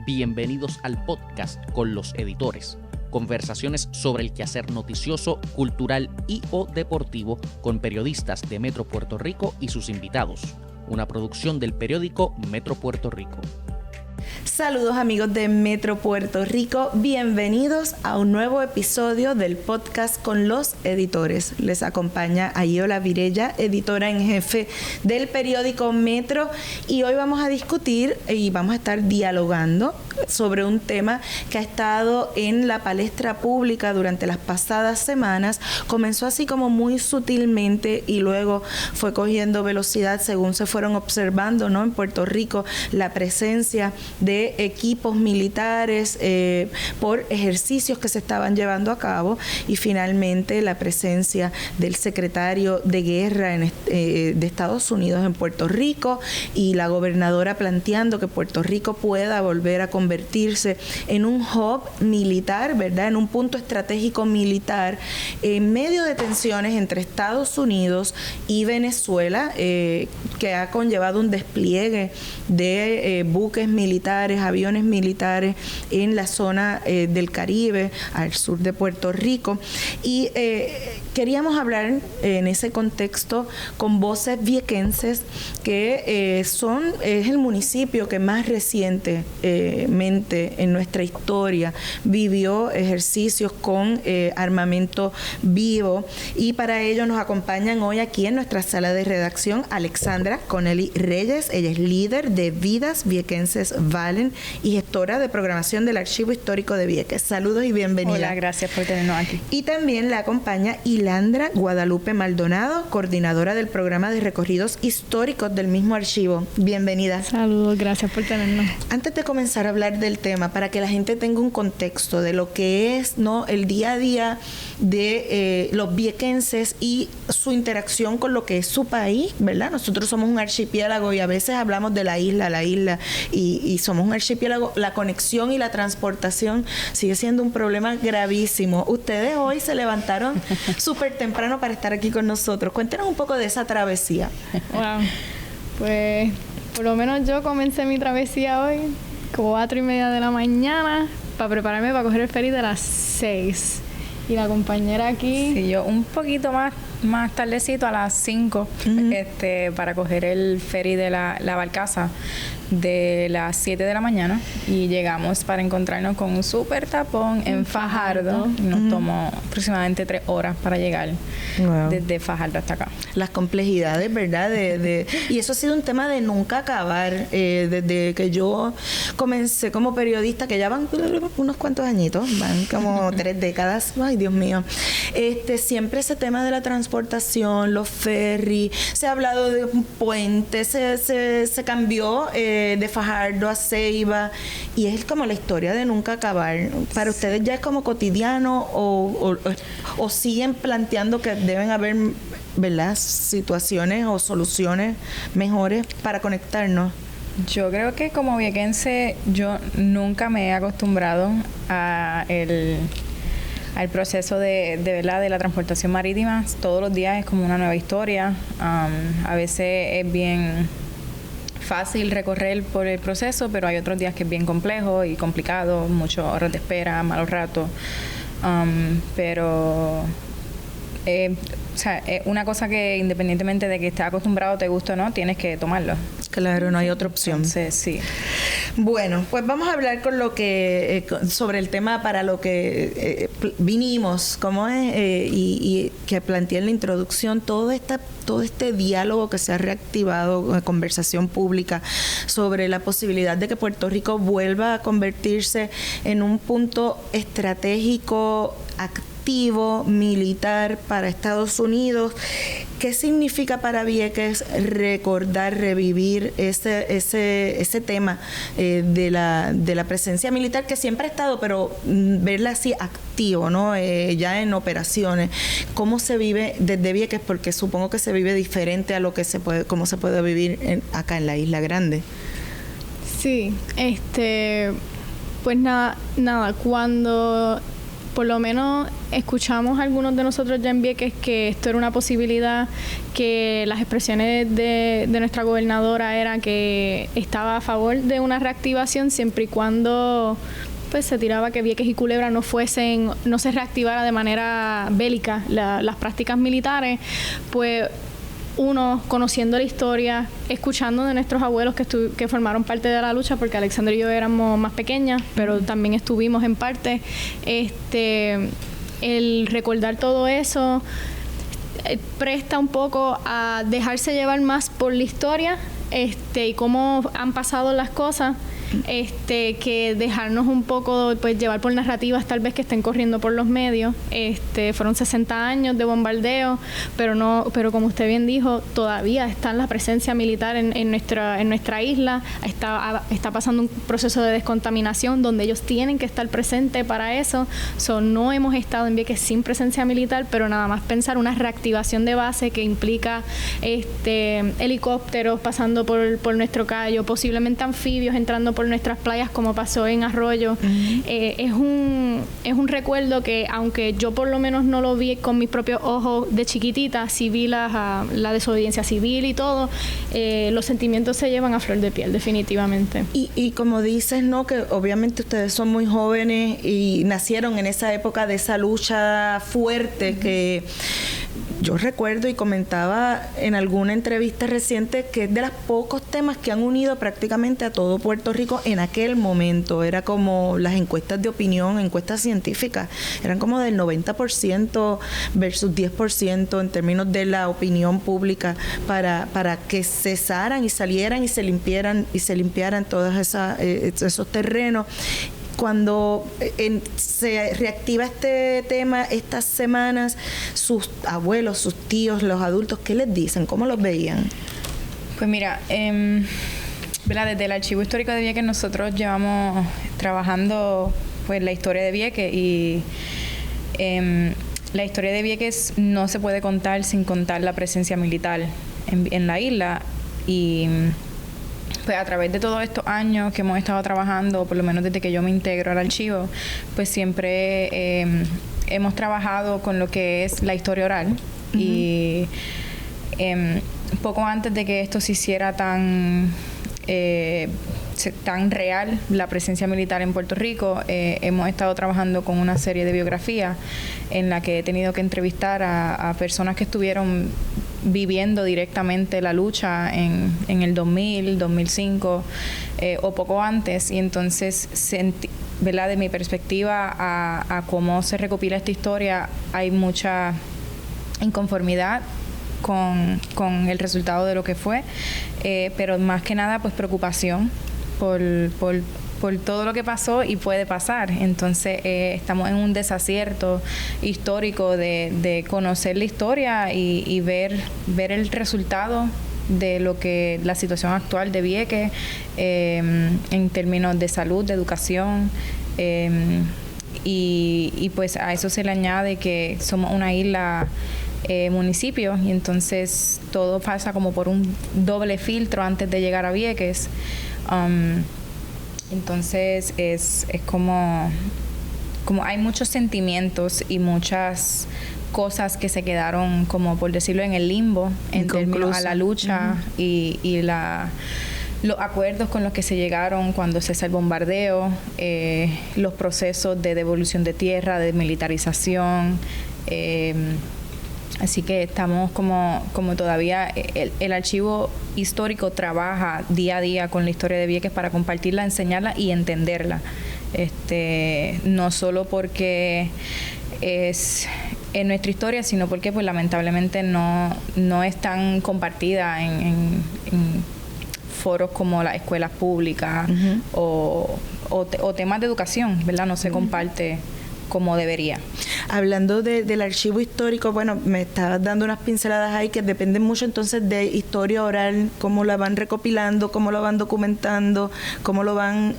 Bienvenidos al podcast con los editores. Conversaciones sobre el quehacer noticioso, cultural y o deportivo con periodistas de Metro Puerto Rico y sus invitados. Una producción del periódico Metro Puerto Rico. Saludos amigos de Metro Puerto Rico, bienvenidos a un nuevo episodio del podcast con los editores. Les acompaña Ayola Virella, editora en jefe del periódico Metro, y hoy vamos a discutir y vamos a estar dialogando sobre un tema que ha estado en la palestra pública durante las pasadas semanas. Comenzó así como muy sutilmente y luego fue cogiendo velocidad según se fueron observando, ¿no?, en Puerto Rico la presencia de equipos militares por ejercicios que se estaban llevando a cabo, y finalmente la presencia del secretario de Guerra de Estados Unidos en Puerto Rico, y la gobernadora planteando que Puerto Rico pueda volver a convertirse en un hub militar, ¿verdad?, en un punto estratégico militar en medio de tensiones entre Estados Unidos y Venezuela, que ha conllevado un despliegue de buques militares, aviones militares en la zona del Caribe, al sur de Puerto Rico. Y queríamos hablar en ese contexto con voces viequenses, que es el municipio que más recientemente en nuestra historia vivió ejercicios con armamento vivo, y para ello nos acompañan hoy aquí en nuestra sala de redacción Alexandra Connelly Reyes. Ella es líder de Vidas Viequenses Valen y gestora de programación del Archivo Histórico de Vieques. Saludos y bienvenida. Hola, gracias por tenernos aquí. Y también la acompaña Ilandra Guadalupe Maldonado, coordinadora del programa de recorridos históricos del mismo archivo. Bienvenida. Saludos, gracias por tenernos. Antes de comenzar a hablar del tema, para que la gente tenga un contexto de lo que es, ¿no?, el día a día de los viequenses y su interacción con lo que es su país, ¿verdad? Nosotros somos un archipiélago y a veces hablamos de la isla, y somos un archipiélago. La conexión y la transportación sigue siendo un problema gravísimo. Ustedes hoy se levantaron súper temprano para estar aquí con nosotros. Cuéntenos un poco de esa travesía. Wow. Pues por lo menos yo comencé mi travesía hoy 4:30 de la mañana para prepararme para coger el ferry de las 6. Y la compañera aquí... Sí, yo un poquito más tardecito, a las 5, para coger el ferry de la barcaza de las 7 de la mañana, y llegamos para encontrarnos con un súper tapón en Fajardo. Nos tomó aproximadamente 3 horas para llegar desde Fajardo hasta acá. Las complejidades, ¿verdad? Y eso ha sido un tema de nunca acabar. Desde que yo comencé como periodista, que ya van unos cuantos añitos, van como 3 décadas. Ay, Dios mío. Siempre ese tema de la transportación, los ferries, se ha hablado de un puente, se cambió de Fajardo a Ceiba, y es como la historia de nunca acabar. ¿Para ustedes ya es como cotidiano o siguen planteando que deben haber, ¿verdad?, situaciones o soluciones mejores para conectarnos? Yo creo que como viequense yo nunca me he acostumbrado al proceso de verdad de la transportación marítima. Todos los días es como una nueva historia. A veces es bien fácil recorrer por el proceso, pero hay otros días que es bien complejo y complicado, muchas horas de espera, malos ratos. Pero o sea, es una cosa que independientemente de que estés acostumbrado, te guste o no, tienes que tomarlo. Claro, no hay otra opción. Entonces, sí. Bueno, pues vamos a hablar sobre el tema para lo que vinimos, cómo es, y que planteé en la introducción, todo este diálogo que se ha reactivado, conversación pública sobre la posibilidad de que Puerto Rico vuelva a convertirse en un punto estratégico activo militar para Estados Unidos. ¿Qué significa para Vieques recordar, revivir ese tema de la presencia militar que siempre ha estado, pero verla así activo, ¿no? Ya en operaciones? ¿Cómo se vive desde Vieques? Porque supongo que se vive diferente a cómo se puede vivir acá en la Isla Grande. Sí, pues nada, cuando por lo menos escuchamos algunos de nosotros ya en Vieques que esto era una posibilidad, que las expresiones de nuestra gobernadora era que estaba a favor de una reactivación siempre y cuando pues se tiraba que Vieques y Culebra no se reactivara de manera bélica las prácticas militares. Pues uno, conociendo la historia, escuchando de nuestros abuelos que formaron parte de la lucha, porque Alexandra y yo éramos más pequeñas, pero también estuvimos en parte, el recordar todo eso presta un poco a dejarse llevar más por la historia y cómo han pasado las cosas, que dejarnos un poco pues llevar por narrativas tal vez que estén corriendo por los medios. Fueron 60 años de bombardeo, pero como usted bien dijo, todavía está la presencia militar en nuestra isla. Está pasando un proceso de descontaminación donde ellos tienen que estar presentes para eso. No hemos estado en Vieques sin presencia militar, pero nada más pensar una reactivación de base que implica helicópteros pasando por nuestro callo, posiblemente anfibios entrando por nuestras playas como pasó en Arroyo. Es un recuerdo que, aunque yo por lo menos no lo vi con mis propios ojos de chiquitita, sí vi la desobediencia civil y todo, los sentimientos se llevan a flor de piel, definitivamente. Y como dices, ¿no? Que obviamente ustedes son muy jóvenes y nacieron en esa época de esa lucha fuerte que yo recuerdo y comentaba en alguna entrevista reciente que es de los pocos temas que han unido prácticamente a todo Puerto Rico en aquel momento. Era como las encuestas de opinión, encuestas científicas, eran como del 90% versus 10% en términos de la opinión pública para que cesaran y salieran y se limpiaran todos esos terrenos. Cuando se reactiva este tema estas semanas, sus abuelos, sus tíos, los adultos, ¿qué les dicen? ¿Cómo los veían? Pues mira, desde el Archivo Histórico de Vieques nosotros llevamos trabajando pues la historia de Vieques y la historia de Vieques no se puede contar sin contar la presencia militar en la isla. Y pues a través de todos estos años que hemos estado trabajando, por lo menos desde que yo me integro al archivo, pues siempre hemos trabajado con lo que es la historia oral. Uh-huh. Y poco antes de que esto se hiciera tan real, la presencia militar en Puerto Rico, hemos estado trabajando con una serie de biografías en la que he tenido que entrevistar a personas que estuvieron viviendo directamente la lucha en el 2000, 2005 o poco antes, y entonces ¿verdad? De mi perspectiva a cómo se recopila esta historia, hay mucha inconformidad con el resultado de lo que fue, pero más que nada pues preocupación por todo lo que pasó y puede pasar. Entonces estamos en un desacierto histórico de conocer la historia y ver el resultado de lo que la situación actual de Vieques en términos de salud, de educación, y pues a eso se le añade que somos una isla municipio, y entonces todo pasa como por un doble filtro antes de llegar a Vieques. Entonces es como hay muchos sentimientos y muchas cosas que se quedaron, como por decirlo, en el limbo en términos a la lucha. Uh-huh. y los acuerdos con los que se llegaron cuando cesa el bombardeo, los procesos de devolución de tierra, de militarización. Así que estamos como todavía el archivo histórico trabaja día a día con la historia de Vieques para compartirla, enseñarla y entenderla. No solo porque es en nuestra historia, sino porque pues lamentablemente no es tan compartida en foros como las escuelas públicas. Uh-huh. o temas de educación, ¿verdad? No se comparte como debería. Hablando del archivo histórico, bueno, me estabas dando unas pinceladas ahí que dependen mucho entonces de historia oral, cómo la van recopilando, cómo lo van documentando, cómo lo van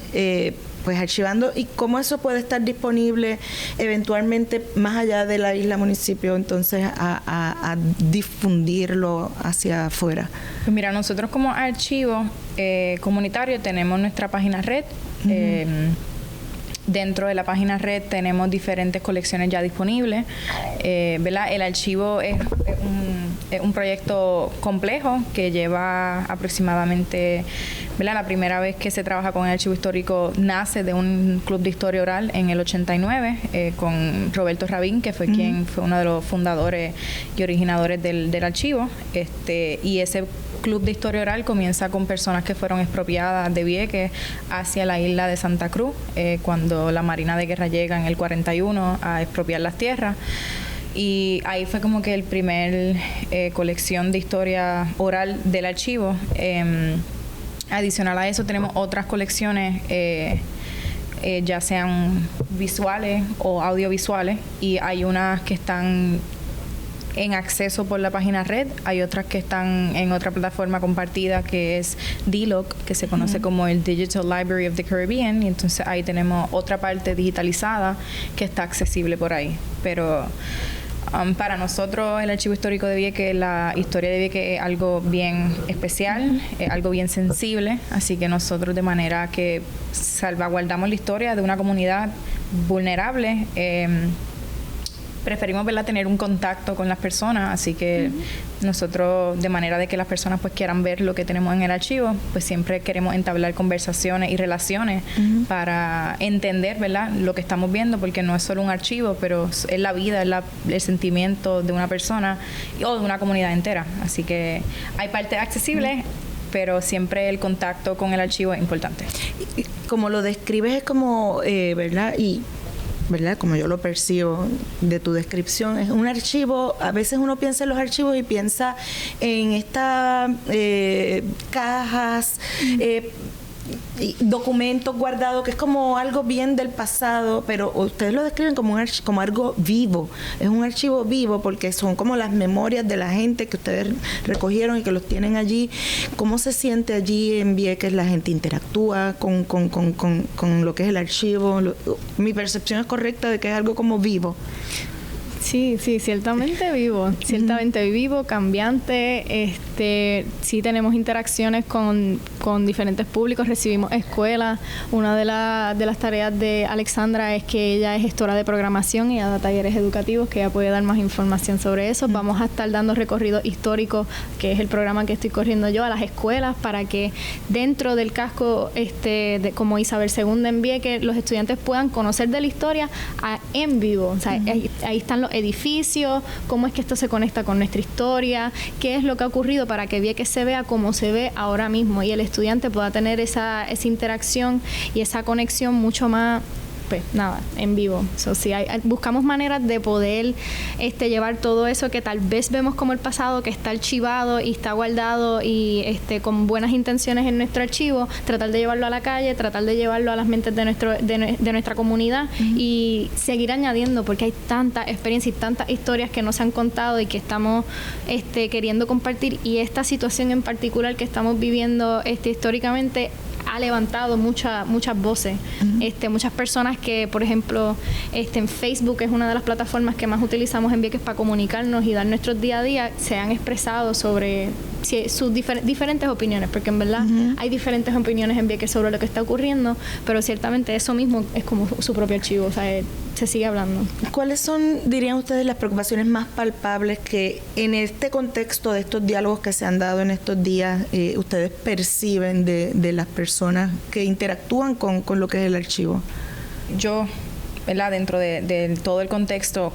pues archivando, y cómo eso puede estar disponible eventualmente más allá de la isla municipio, entonces a difundirlo hacia afuera. Pues mira, nosotros como archivo comunitario tenemos nuestra página red. Uh-huh. dentro de la página red tenemos diferentes colecciones ya disponibles, ¿verdad? El archivo es un proyecto complejo que lleva aproximadamente, ¿verdad? La primera vez que se trabaja con el archivo histórico nace de un club de historia oral en el 89 con Roberto Rabín, que fue quien fue uno de los fundadores y originadores del archivo, y ese club de historia oral comienza con personas que fueron expropiadas de Vieques hacia la isla de Santa Cruz, cuando la Marina de Guerra llega en el 41 a expropiar las tierras. Y ahí fue como que el primer colección de historia oral del archivo. Adicional a eso tenemos otras colecciones, ya sean visuales o audiovisuales, y hay unas que están en acceso por la página red, hay otras que están en otra plataforma compartida que es DLOC, que se conoce como el Digital Library of the Caribbean, y entonces ahí tenemos otra parte digitalizada que está accesible por ahí. Pero para nosotros el Archivo Histórico de Vieques, la historia de Vieques es algo bien especial, es algo bien sensible, así que nosotros, de manera que salvaguardamos la historia de una comunidad vulnerable, preferimos, ¿verdad?, tener un contacto con las personas, así que nosotros, de manera de que las personas pues quieran ver lo que tenemos en el archivo, pues siempre queremos entablar conversaciones y relaciones para entender, ¿verdad?, lo que estamos viendo, porque no es solo un archivo, pero es la vida, es el sentimiento de una persona o de una comunidad entera. Así que hay partes accesibles, pero siempre el contacto con el archivo es importante. Como lo describes es como, ¿verdad? Y ¿verdad? Como yo lo percibo de tu descripción, es un archivo. A veces uno piensa en los archivos y piensa en estas cajas, y documentos guardados, que es como algo bien del pasado, pero ustedes lo describen como como algo vivo. Es un archivo vivo porque son como las memorias de la gente que ustedes recogieron y que los tienen allí. ¿Cómo se siente allí en Vieques? ¿La gente interactúa con lo que es el archivo? Mi percepción es correcta de que es algo como vivo. Sí, ciertamente vivo, cambiante. Sí tenemos interacciones con diferentes públicos, recibimos escuelas. Una de las tareas de Alexandra es que ella es gestora de programación y ella da talleres educativos, que ella puede dar más información sobre eso. Vamos a estar dando recorridos históricos, que es el programa que estoy corriendo yo, a las escuelas, para que dentro del casco como Isabel II en Vieques, los estudiantes puedan conocer de la historia en vivo. O sea, ahí están los edificios, cómo es que esto se conecta con nuestra historia, qué es lo que ha ocurrido para que Vieques se vea como se ve ahora mismo, y el estudiante pueda tener esa interacción y esa conexión mucho más, pues nada, en vivo. Buscamos maneras de poder llevar todo eso que tal vez vemos como el pasado, que está archivado y está guardado y con buenas intenciones en nuestro archivo, tratar de llevarlo a la calle, tratar de llevarlo a las mentes de nuestra comunidad y seguir añadiendo, porque hay tanta experiencia y tantas historias que no se han contado y que estamos queriendo compartir, y esta situación en particular que estamos viviendo históricamente ha levantado muchas voces. Muchas personas que, por ejemplo, en Facebook es una de las plataformas que más utilizamos en Vieques para comunicarnos y dar nuestros día a día, se han expresado sobre sus diferentes opiniones, porque en verdad hay diferentes opiniones en Vieques sobre lo que está ocurriendo, pero ciertamente eso mismo es como su propio archivo, o sea, se sigue hablando. ¿Cuáles son, dirían ustedes, las preocupaciones más palpables que en este contexto de estos diálogos que se han dado en estos días ustedes perciben de las personas que interactúan con lo que es el archivo? Yo, ¿verdad?, dentro de todo el contexto,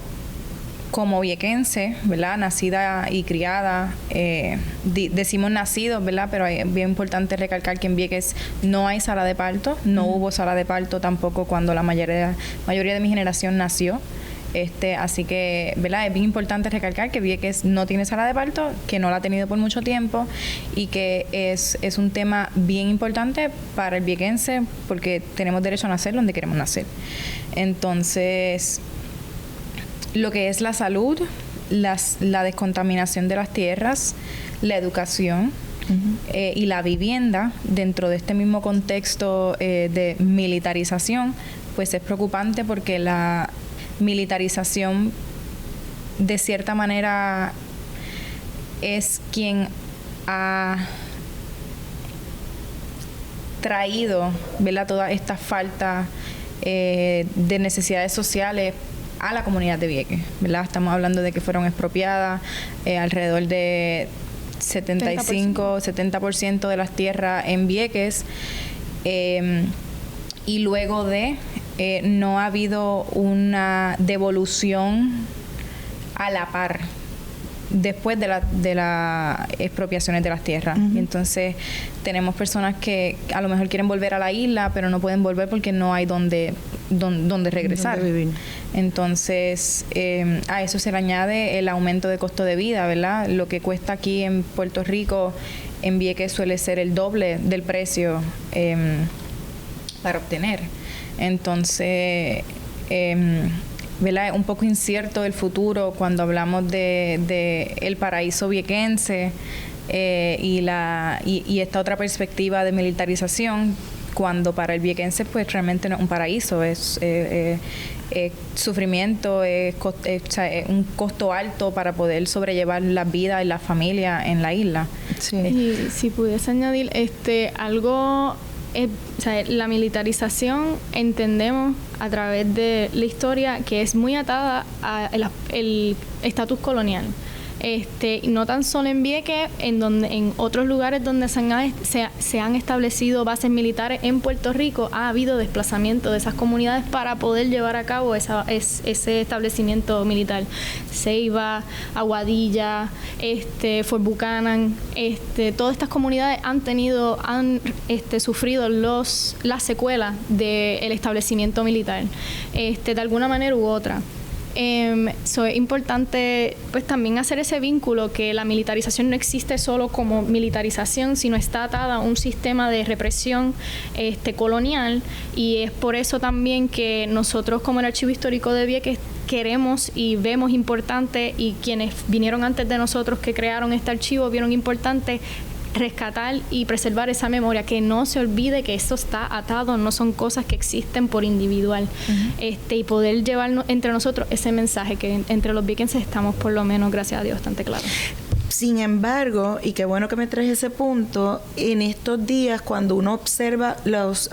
como viequense, ¿verdad?, nacida y criada, decimos nacidos, ¿verdad?, pero es bien importante recalcar que en Vieques no hay sala de parto, no hubo sala de parto tampoco cuando la mayoría de mi generación nació. Así que, ¿verdad?, es bien importante recalcar que Vieques no tiene sala de parto, que no la ha tenido por mucho tiempo, y que es un tema bien importante para el viequense, porque tenemos derecho a nacer donde queremos nacer. Entonces, lo que es la salud, la descontaminación de las tierras, la educación y la vivienda dentro de este mismo contexto de militarización, pues es preocupante, porque la militarización de cierta manera es quien ha traído, ¿verdad?, toda esta falta de necesidades sociales a la comunidad de Vieques, ¿verdad? Estamos hablando de que fueron expropiadas alrededor de 70% de las tierras en Vieques, y luego no ha habido una devolución a la par después de las expropiaciones de las tierras. Y entonces tenemos personas que a lo mejor quieren volver a la isla, pero no pueden volver porque no hay donde regresar. ¿Dónde vivir? Entonces, a eso se le añade el aumento de costo de vida, ¿verdad? Lo que cuesta aquí en Puerto Rico, en Vieques suele ser el doble del precio para obtener. Entonces, ¿verdad? Es un poco incierto el futuro cuando hablamos de el paraíso viequense y esta otra perspectiva de militarización, cuando para el viequense pues realmente no es un paraíso, es sufrimiento, es un costo alto para poder sobrellevar la vida y la familia en la isla. Sí. Y si pudiese añadir algo... la militarización entendemos a través de la historia que es muy atada al estatus colonial. No tan solo en Vieques, en otros lugares donde se han establecido bases militares en Puerto Rico, ha habido desplazamiento de esas comunidades para poder llevar a cabo ese establecimiento militar. Ceiba, Aguadilla, Fort Buchanan, todas estas comunidades han sufrido las secuelas del establecimiento militar, de alguna manera u otra. Es importante pues también hacer ese vínculo, que la militarización no existe solo como militarización, sino está atada a un sistema de represión colonial, y es por eso también que nosotros como el Archivo Histórico de Vieques queremos y vemos importante, y quienes vinieron antes de nosotros que crearon este archivo vieron importante rescatar y preservar esa memoria, que no se olvide que eso está atado, no son cosas que existen por individual. Y poder llevarnos entre nosotros ese mensaje, que entre los viequenses estamos, por lo menos, gracias a Dios, bastante claros. Sin embargo, y qué bueno que me traes ese punto, en estos días cuando uno observa los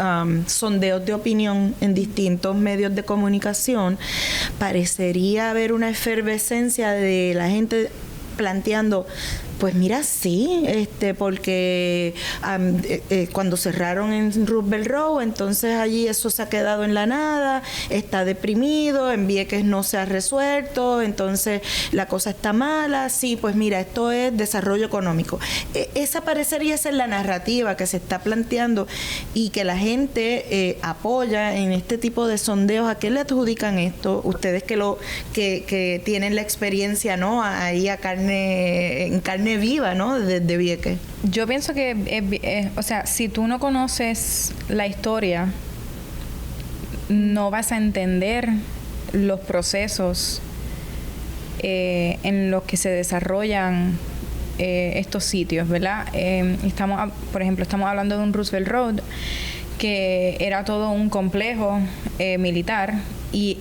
sondeos de opinión en distintos medios de comunicación, parecería haber una efervescencia de la gente planteando, pues mira, sí, porque cuando cerraron en Roosevelt Road, entonces allí eso se ha quedado en la nada, está deprimido, en Vieques no se ha resuelto, entonces la cosa está mala. Sí, pues mira, esto es desarrollo económico. Esa parecería ser la narrativa que se está planteando y que la gente apoya en este tipo de sondeos. ¿A qué le adjudican esto? Ustedes que tienen la experiencia, ¿no? Ahí en carne viva, ¿no? De Vieques. Yo pienso que, si tú no conoces la historia, no vas a entender los procesos en los que se desarrollan estos sitios, ¿verdad? Por ejemplo, estamos hablando de un Roosevelt Road, que era todo un complejo militar, y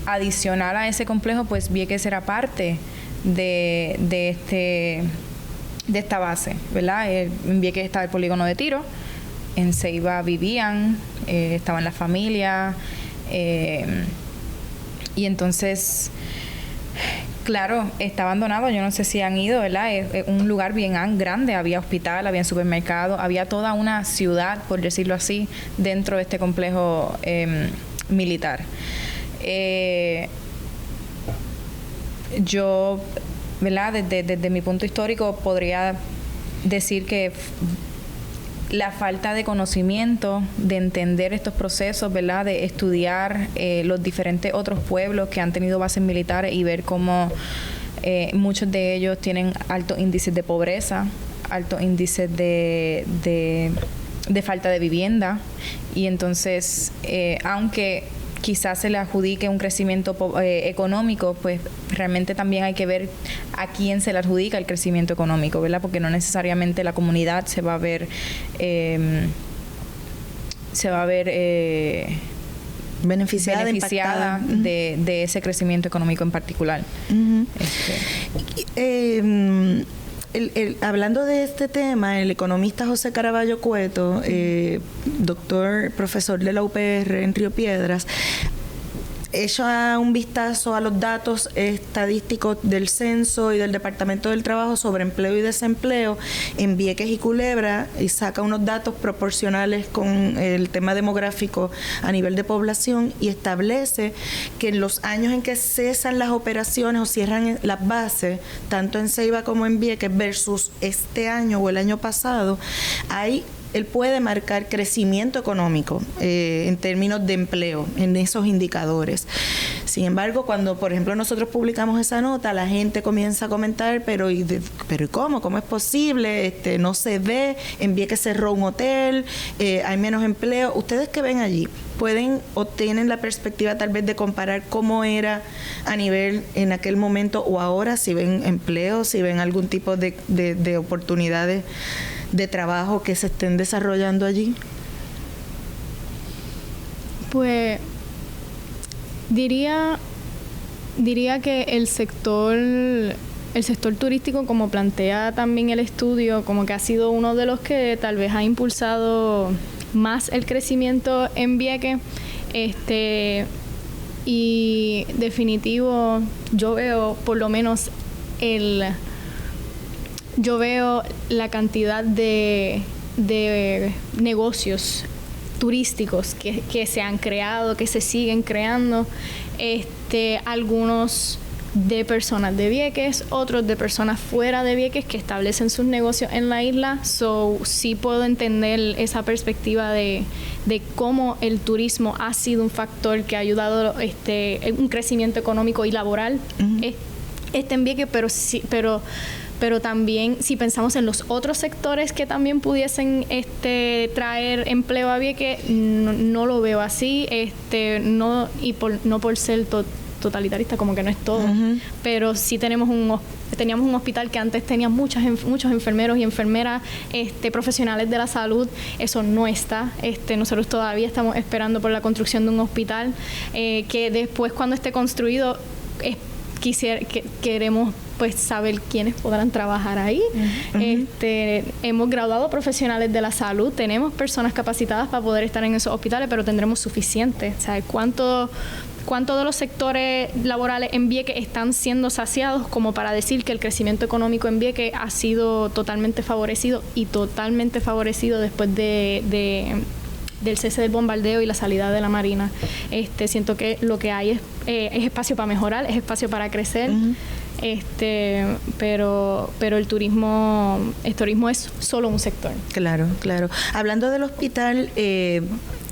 adicional a ese complejo, pues Vieques era parte de esta base, ¿verdad? En Vieques estaba el polígono de tiro, en Ceiba vivían, estaban las familias, y entonces, claro, está abandonado. Yo no sé si han ido, ¿verdad? Es un lugar bien grande, había hospital, había supermercado, había toda una ciudad, por decirlo así, dentro de este complejo militar. Yo, ¿verdad? Desde mi punto histórico podría decir que la falta de conocimiento, de entender estos procesos, ¿verdad? De estudiar los diferentes otros pueblos que han tenido bases militares y ver cómo muchos de ellos tienen altos índices de pobreza, altos índices de falta de vivienda, y entonces aunque quizás se le adjudique un crecimiento económico, pues realmente también hay que ver a quién se le adjudica el crecimiento económico, ¿verdad? Porque no necesariamente la comunidad se va a ver beneficiada de ese crecimiento económico en particular. Hablando de este tema, el economista José Caraballo Cueto, doctor, profesor de la UPR en Río Piedras, echa un vistazo a los datos estadísticos del censo y del Departamento del Trabajo sobre empleo y desempleo en Vieques y Culebra y saca unos datos proporcionales con el tema demográfico a nivel de población y establece que en los años en que cesan las operaciones o cierran las bases, tanto en Ceiba como en Vieques versus este año o el año pasado, él puede marcar crecimiento económico en términos de empleo, en esos indicadores. Sin embargo, cuando, por ejemplo, nosotros publicamos esa nota, la gente comienza a comentar, pero ¿cómo? ¿Cómo es posible? No se ve, en Vieques cerró un hotel, hay menos empleo. ¿Ustedes qué ven allí? ¿Pueden o tienen la perspectiva tal vez de comparar cómo era a nivel en aquel momento o ahora, si ven empleo, si ven algún tipo de oportunidades de trabajo que se estén desarrollando allí? Pues diría que el sector turístico, como plantea también el estudio, como que ha sido uno de los que tal vez ha impulsado más el crecimiento en Vieques. Y definitivo, yo veo por lo menos yo veo la cantidad de negocios turísticos que se han creado, que se siguen creando, algunos de personas de Vieques, otros de personas fuera de Vieques que establecen sus negocios en la isla. Sí puedo entender esa perspectiva de cómo el turismo ha sido un factor que ha ayudado un crecimiento económico y laboral en Vieques, pero también si pensamos en los otros sectores que también pudiesen traer empleo a Vieques, no lo veo así, no por ser totalitarista, como que no es todo, pero sí teníamos un hospital que antes tenía muchos enfermeros y enfermeras profesionales de la salud. Eso no está. Nosotros todavía estamos esperando por la construcción de un hospital que después, cuando esté construido, queremos pues saber quiénes podrán trabajar ahí. Hemos graduado profesionales de la salud, tenemos personas capacitadas para poder estar en esos hospitales, pero tendremos suficiente. ¿Sabes cuánto de los sectores laborales en Vieques están siendo saciados como para decir que el crecimiento económico en Vieques ha sido totalmente favorecido después del cese del bombardeo y la salida de la Marina? Siento que lo que hay es espacio para mejorar, es espacio para crecer, pero el turismo es solo un sector. Claro. Hablando del hospital,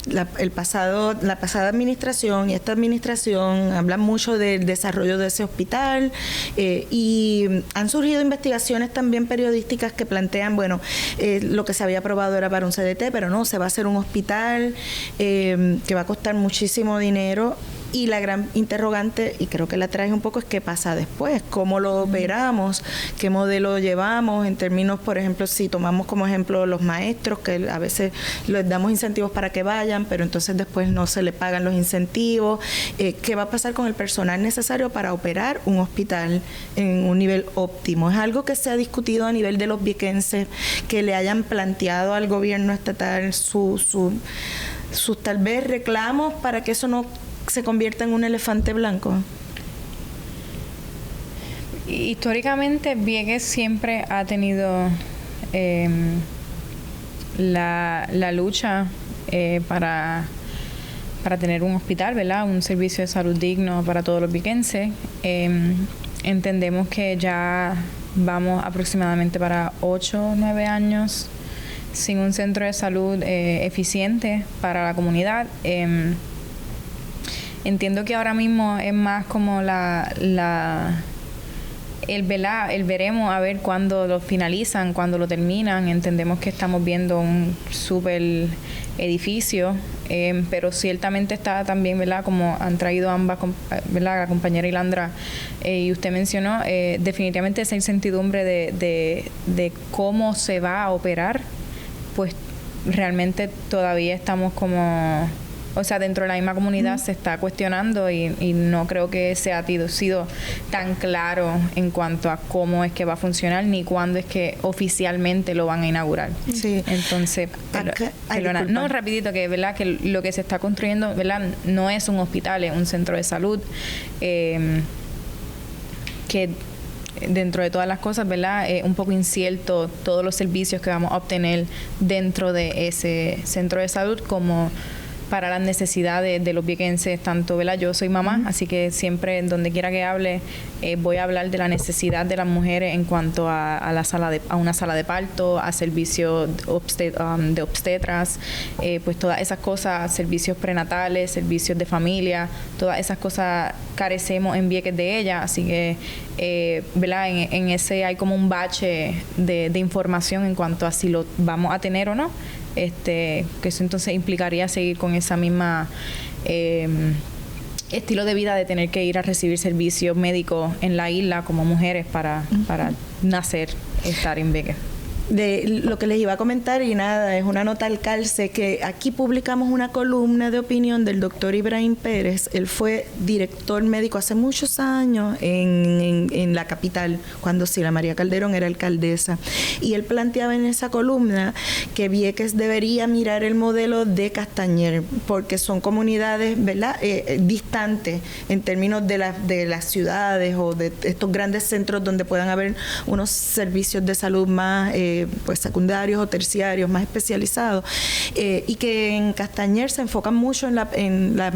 la pasada administración y esta administración hablan mucho del desarrollo de ese hospital y han surgido investigaciones también periodísticas que plantean, lo que se había aprobado era para un CDT, pero no, se va a hacer un hospital que va a costar muchísimo dinero. Y la gran interrogante, y creo que la traje un poco, es qué pasa después, cómo lo operamos, qué modelo llevamos en términos, por ejemplo, si tomamos como ejemplo los maestros, que a veces les damos incentivos para que vayan, pero entonces después no se le pagan los incentivos. ¿Qué va a pasar con el personal necesario para operar un hospital en un nivel óptimo? Es algo que se ha discutido a nivel de los viequenses, que le hayan planteado al gobierno estatal sus tal vez reclamos para que eso no se convierta en un elefante blanco. Históricamente Vieques siempre ha tenido la lucha para tener un hospital, ¿verdad? Un servicio de salud digno para todos los viequenses. Entendemos que ya vamos aproximadamente para 8 o 9 años sin un centro de salud eficiente para la comunidad. Entiendo que ahora mismo es más como el veremos a ver cuándo lo finalizan, cuándo lo terminan. Entendemos que estamos viendo un súper edificio, pero ciertamente está también, ¿verdad? Como han traído ambas, ¿verdad? La compañera Ilandra y usted mencionó, definitivamente esa incertidumbre de cómo se va a operar, pues realmente todavía estamos como o sea, dentro de la misma comunidad se está cuestionando y no creo que sea sido tan claro en cuanto a cómo es que va a funcionar ni cuándo es que oficialmente lo van a inaugurar. Sí. Entonces, no, rapidito, que verdad que lo que se está construyendo, verdad, no es un hospital, es un centro de salud que dentro de todas las cosas, ¿verdad? Un poco incierto todos los servicios que vamos a obtener dentro de ese centro de salud como para las necesidades de los viequenses, tanto, ¿verdad? Yo soy mamá, así que siempre, donde quiera que hable, voy a hablar de la necesidad de las mujeres en cuanto a una sala de parto, a servicios de obstetras, pues todas esas cosas, servicios prenatales, servicios de familia, todas esas cosas carecemos en Vieques de ellas, así que, ¿verdad? En ese hay como un bache de información en cuanto a si lo vamos a tener o no. Que eso entonces implicaría seguir con esa misma estilo de vida de tener que ir a recibir servicios médicos en la isla como mujeres para nacer, estar en Vieques. De lo que les iba a comentar, y nada, es una nota al calce, que aquí publicamos una columna de opinión del doctor Ibrahim Pérez. Él fue director médico hace muchos años en la capital, cuando Sila María Calderón era alcaldesa. Y él planteaba en esa columna que Vieques debería mirar el modelo de Castañer, porque son comunidades, ¿verdad?, distantes en términos de las ciudades o de estos grandes centros donde puedan haber unos servicios de salud más pues secundarios o terciarios, más especializados, y que en Castañer se enfocan mucho en la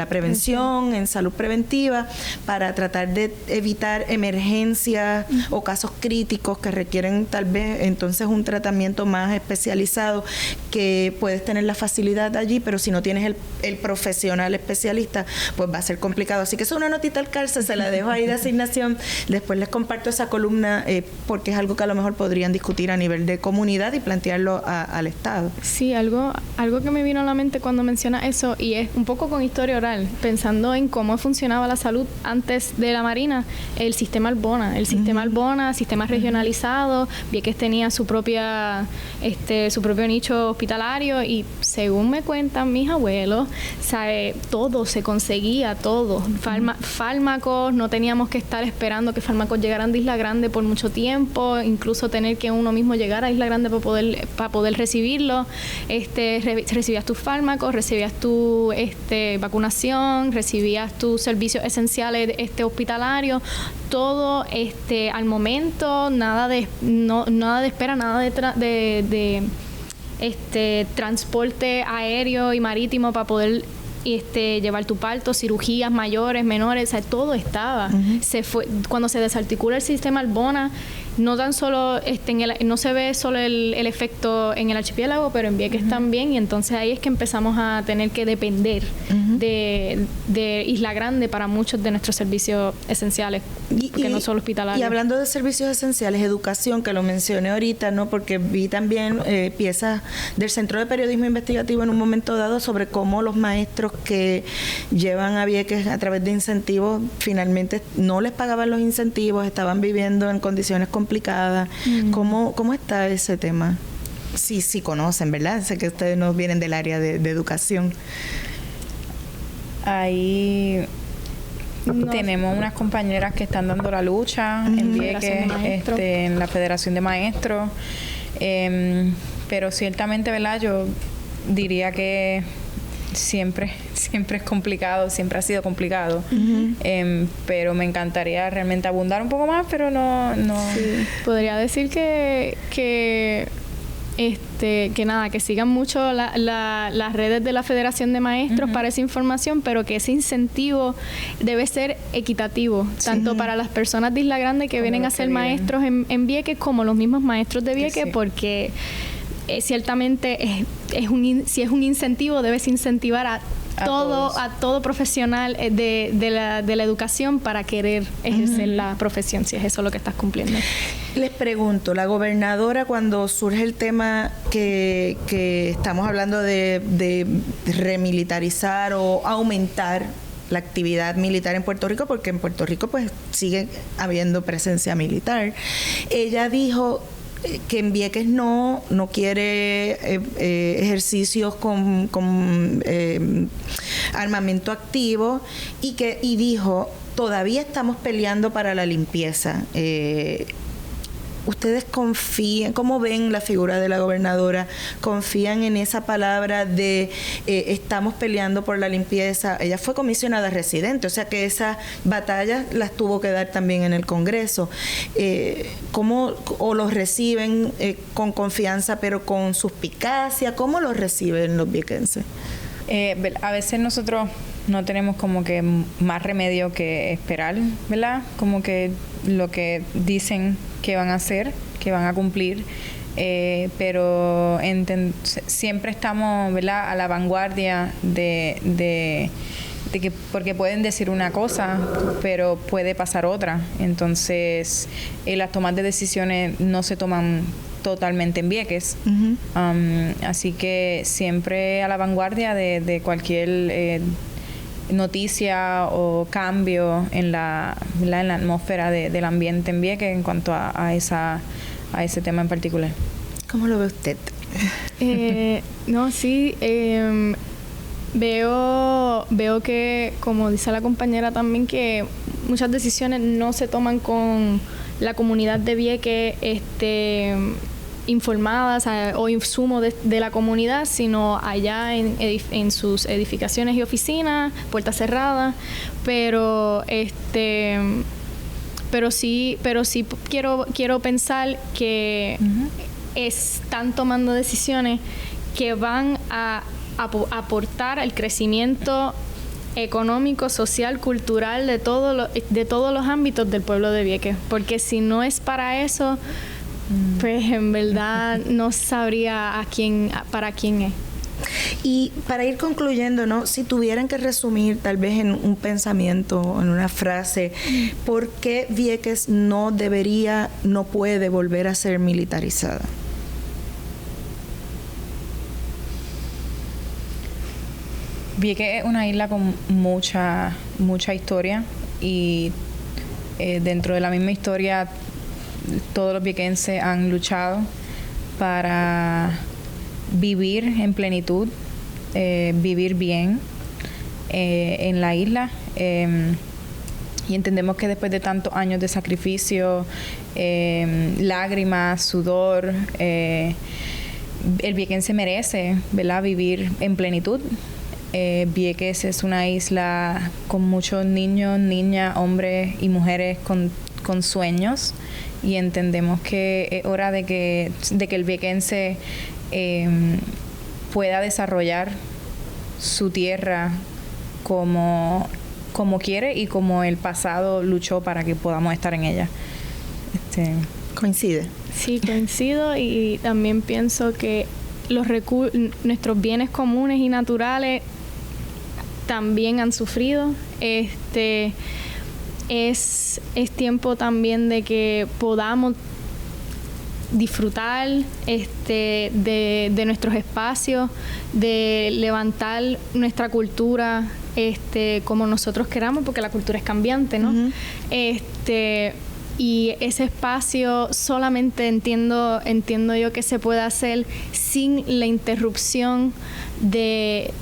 prevención, en salud preventiva, para tratar de evitar emergencias o casos críticos que requieren tal vez entonces un tratamiento más especializado, que puedes tener la facilidad allí, pero si no tienes el profesional especialista, pues va a ser complicado. Así que eso es una notita al calce, se la dejo ahí de asignación. Después les comparto esa columna porque es algo que a lo mejor podrían discutir a nivel de comunidad y plantearlo al Estado. Sí, algo que me vino a la mente cuando menciona eso, y es un poco con historia oral, pensando en cómo funcionaba la salud antes de la Marina, el sistema Albona, sistema regionalizado. Vieques tenía su propio nicho hospitalario, y según me cuentan mis abuelos, todo se conseguía, todo. Fármacos, no teníamos que estar esperando que fármacos llegaran de Isla Grande por mucho tiempo, incluso tener que uno mismo llegar a Isla Grande para poder recibirlo. Recibías tus fármacos, recibías tu vacunación, recibías tus servicios esenciales hospitalarios, todo al momento, nada de espera, nada de transporte aéreo y marítimo para poder llevar tu parto, cirugías mayores, menores, o sea, todo estaba. Cuando se desarticula el sistema Albona, no tan solo no se ve solo el efecto en el archipiélago, pero en Vieques también, y entonces ahí es que empezamos a tener que depender de Isla Grande para muchos de nuestros servicios esenciales, porque no solo hospitalarios. Y hablando de servicios esenciales, educación, que lo mencioné ahorita, ¿no? Porque vi también piezas del Centro de Periodismo Investigativo en un momento dado sobre cómo los maestros que llevan a Vieques a través de incentivos, finalmente no les pagaban los incentivos, estaban viviendo en condiciones complicadas. ¿Cómo está ese tema? Sí conocen, ¿verdad? Sé que ustedes no vienen del área de educación. Ahí tenemos unas compañeras que están dando la lucha en Vieques, en la Federación de Maestros, pero ciertamente, ¿verdad? Yo diría que siempre es complicado, siempre ha sido complicado, pero me encantaría realmente abundar un poco más, pero no. Sí. Podría decir que sigan mucho las redes de la Federación de Maestros para esa información, pero que ese incentivo debe ser equitativo, tanto para las personas de Isla Grande que vienen a ser maestros en Vieques, como los mismos maestros de Vieques, porque ciertamente si es un incentivo, debes incentivar a todo profesional de la educación para querer ejercer la profesión, si es eso lo que estás cumpliendo. Les pregunto, la gobernadora, cuando surge el tema que estamos hablando de remilitarizar o aumentar la actividad militar en Puerto Rico, porque en Puerto Rico pues sigue habiendo presencia militar, ella dijo que en Vieques no quiere ejercicios con armamento activo y dijo, todavía estamos peleando para la limpieza. ¿Ustedes confían, cómo ven la figura de la gobernadora? ¿Confían en esa palabra de estamos peleando por la limpieza? Ella fue comisionada residente, o sea que esas batallas las tuvo que dar también en el Congreso. ¿Cómo o los reciben con confianza pero con suspicacia? ¿Cómo los reciben los viequenses? A veces nosotros no tenemos como que más remedio que esperar, ¿verdad? Como que lo que dicen que van a hacer, que van a cumplir, pero siempre estamos, ¿verdad?, a la vanguardia de que, porque pueden decir una cosa, pero puede pasar otra. Entonces, las tomas de decisiones no se toman totalmente en Vieques. Uh-huh. Así que siempre a la vanguardia de cualquier noticia o cambio en la atmósfera del ambiente en Vieques en cuanto a ese tema en particular. ¿Cómo lo ve usted? No, sí, veo que, como dice la compañera también, que muchas decisiones no se toman con la comunidad de Vieques informadas o insumo de la comunidad, sino allá en sus edificaciones y oficinas, puertas cerradas, pero sí quiero pensar que están tomando decisiones que van a aportar al crecimiento económico, social, cultural de todos los ámbitos del pueblo de Vieques, porque si no es para eso, pues en verdad no sabría para quién es. Y para ir concluyendo, ¿no? Si tuvieran que resumir tal vez en un pensamiento, en una frase, ¿por qué Vieques no puede volver a ser militarizada? Vieques es una isla con mucha historia y dentro de la misma historia todos los viequenses han luchado para vivir en plenitud, vivir bien en la isla. Y entendemos que después de tantos años de sacrificio, lágrimas, sudor, el viequense merece, ¿verdad?, vivir en plenitud. Vieques es una isla con muchos niños, niñas, hombres y mujeres con sueños, y entendemos que es hora de que el viequense pueda desarrollar su tierra como quiere y como el pasado luchó para que podamos estar en ella. ¿Coincide? Sí, coincido, y también pienso que nuestros bienes comunes y naturales también han sufrido. Es tiempo también de que podamos disfrutar de nuestros espacios, de levantar nuestra cultura como nosotros queramos, porque la cultura es cambiante, ¿no? Uh-huh. Y ese espacio solamente entiendo yo que se puede hacer sin la interrupción de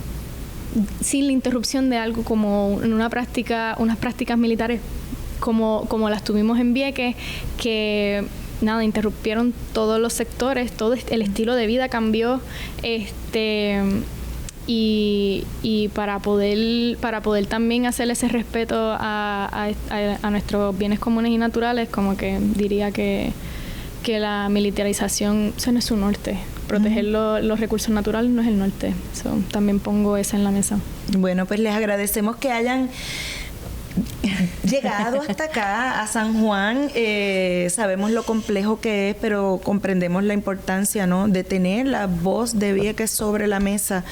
algo como unas prácticas militares como las tuvimos en Vieques, que interrumpieron todos los sectores, todo el estilo de vida cambió, y para poder también hacer ese respeto a nuestros bienes comunes y naturales, como que diría que la militarización, eso no es su norte. Proteger los recursos naturales no es el norte. También pongo eso en la mesa. Bueno, pues les agradecemos que hayan llegado hasta acá, a San Juan. Sabemos lo complejo que es, pero comprendemos la importancia, ¿no?, de tener la voz de Vieques sobre la mesa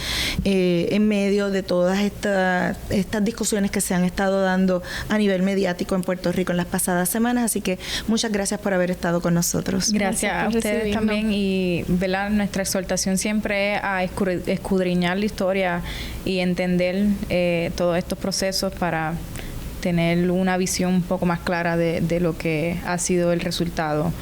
en medio de todas estas discusiones que se han estado dando a nivel mediático en Puerto Rico en las pasadas semanas. Así que muchas gracias por haber estado con nosotros. Gracias a ustedes también, y ¿verdad?, nuestra exhortación siempre es a escudriñar la historia y entender todos estos procesos para tener una visión un poco más clara de lo que ha sido el resultado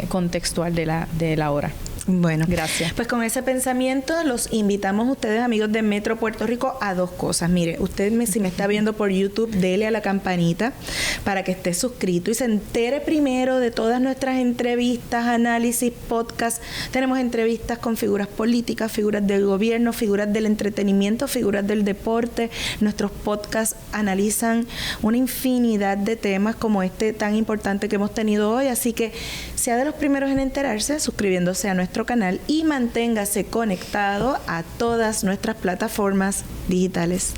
contextual de la hora. Bueno, gracias. Pues con ese pensamiento los invitamos a ustedes, amigos de Metro Puerto Rico, a 2 cosas. Mire, usted si me está viendo por YouTube, dele a la campanita para que esté suscrito y se entere primero de todas nuestras entrevistas, análisis, podcasts. Tenemos entrevistas con figuras políticas, figuras del gobierno, figuras del entretenimiento, figuras del deporte. Nuestros podcasts analizan una infinidad de temas como este tan importante que hemos tenido hoy, así que sea de los primeros en enterarse, suscribiéndose a nuestro canal y manténgase conectado a todas nuestras plataformas digitales.